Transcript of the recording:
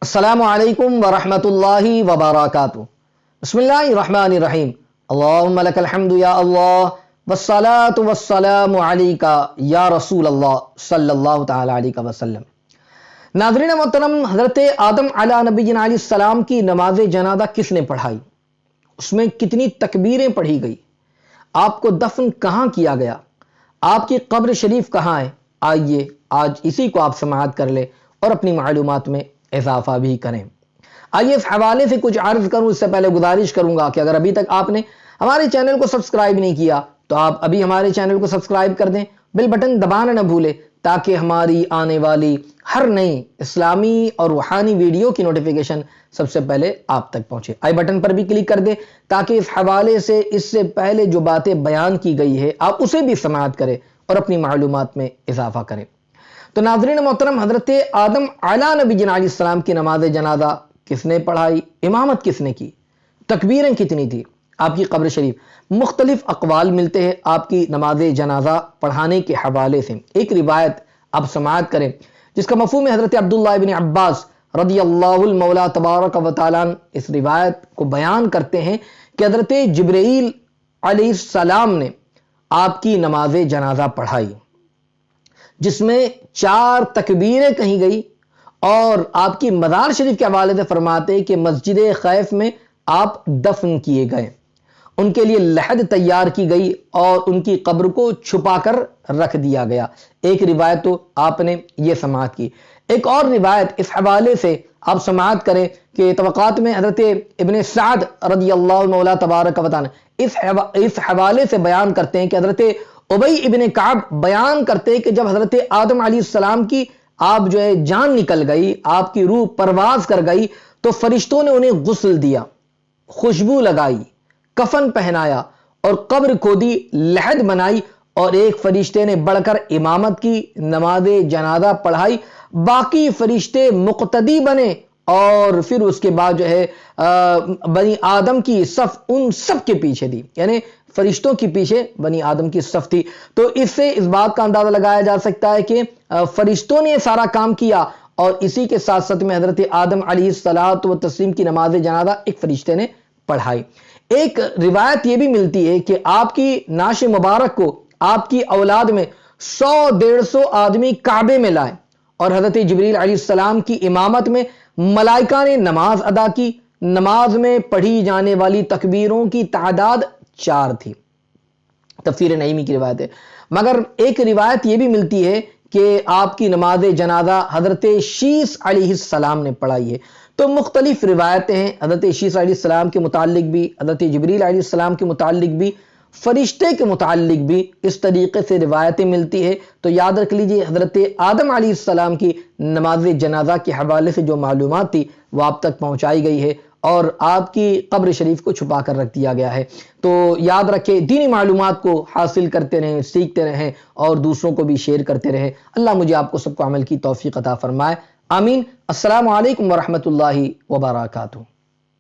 السلام علیکم ورحمۃ اللہ وبرکاتہ۔ بسم اللہ الرحمن الرحیم۔ اللہم لک الحمد یا اللہ والصلاة والسلام علیکہ یا رسول اللہ صلی اللہ تعالی علیہ وسلم۔ ناظرین محترم، حضرت آدم علیہ نبینا علیہ السلام کی نماز جنازہ کس نے پڑھائی؟ اس میں کتنی تکبیریں پڑھی گئی؟ آپ کو دفن کہاں کیا گیا؟ آپ کی قبر شریف کہاں ہے؟ آئیے آج اسی کو آپ سماعت کر لیں اور اپنی معلومات میں اضافہ بھی کریں۔ آئیے اس حوالے سے کچھ عرض کروں، اس سے پہلے گزارش کروں گا کہ اگر ابھی تک آپ نے ہمارے چینل کو سبسکرائب نہیں کیا تو آپ ابھی ہمارے چینل کو سبسکرائب کر دیں، بیل بٹن دبانا نہ بھولیں تاکہ ہماری آنے والی ہر نئی اسلامی اور روحانی ویڈیو کی نوٹیفیکیشن سب سے پہلے آپ تک پہنچے۔ آئی بٹن پر بھی کلک کر دیں تاکہ اس حوالے سے اس سے پہلے جو باتیں بیان کی گئی ہے آپ اسے بھی سماعت کریں اور اپنی معلومات میں اضافہ کریں۔ تو ناظرین محترم، حضرت آدم علیہ نبینا علیہ السلام کی نماز جنازہ کس نے پڑھائی؟ امامت کس نے کی؟ تکبیریں کتنی تھی؟ آپ کی قبر شریف مختلف اقوال ملتے ہیں آپ کی نماز جنازہ پڑھانے کے حوالے سے۔ ایک روایت آپ سماعت کریں جس کا مفہوم ہے حضرت عبداللہ ابن عباس رضی اللہ المولا تبارک و تعالیٰ اس روایت کو بیان کرتے ہیں کہ حضرت جبرائیل علیہ السلام نے آپ کی نماز جنازہ پڑھائی، جس میں 4 تکبیریں کہی گئی، اور آپ کی مزار شریف کے حوالے سے فرماتے ہیں کہ مسجد خیف میں آپ دفن کیے گئے، ان کے لیے لحد تیار کی گئی اور ان کی قبر کو چھپا کر رکھ دیا گیا۔ ایک روایت تو آپ نے یہ سماعت کی۔ ایک اور روایت اس حوالے سے آپ سماعت کریں کہ طبقات میں حضرت ابن سعد رضی اللہ مولا تبارک و تعالی اس حوالے سے بیان کرتے ہیں کہ حضرت ابی ابن کعب بیان کرتے ہیں کہ جب حضرت آدم علیہ السلام کی آپ جان نکل گئی، آپ کی روح پرواز کر گئی، تو فرشتوں نے انہیں غسل دیا، خوشبو لگائی، کفن پہنایا اور قبر کھودی، لحد بنائی، اور ایک فرشتے نے بڑھ کر امامت کی، نماز جنازہ پڑھائی، باقی فرشتے مقتدی بنے، اور پھر اس کے بعد بنی آدم کی صف ان سب کے پیچھے تھی، یعنی فرشتوں کی پیچھے بنی آدم کی صف تھی۔ تو اس سے اس بات کا اندازہ لگایا جا سکتا ہے کہ فرشتوں نے یہ سارا کام کیا، اور اسی کے ساتھ ساتھ میں حضرت آدم علیہ الصلاۃ والتسلیم کی نماز جنازہ ایک فرشتے نے پڑھائی۔ ایک روایت یہ بھی ملتی ہے کہ آپ کی نعش مبارک کو آپ کی اولاد میں 100-150 آدمی کعبے میں لائے، اور حضرت جبریل علیہ السلام کی امامت میں ملائکہ نے نماز ادا کی۔ نماز میں پڑھی جانے والی تکبیروں کی تعداد 4 تھی، تفسیر نعیمی کی روایت ہے۔ مگر ایک روایت یہ بھی ملتی ہے کہ آپ کی نماز جنازہ حضرت شیس علیہ السلام نے پڑھائی ہے۔ تو مختلف روایتیں ہیں حضرت شیس علیہ السلام کے متعلق بھی، حضرت جبریل علیہ السلام کے متعلق بھی، فرشتے کے متعلق بھی اس طریقے سے روایتیں ملتی ہے۔ تو یاد رکھ لیجئے حضرت آدم علیہ السلام کی نماز جنازہ کے حوالے سے جو معلومات تھی وہ آپ تک پہنچائی گئی ہے، اور آپ کی قبر شریف کو چھپا کر رکھ دیا گیا ہے۔ تو یاد رکھیں، دینی معلومات کو حاصل کرتے رہیں، سیکھتے رہیں، اور دوسروں کو بھی شیئر کرتے رہیں۔ اللہ مجھے آپ کو سب کو عمل کی توفیق عطا فرمائے، آمین۔ السلام علیکم ورحمۃ اللہ وبرکاتہ۔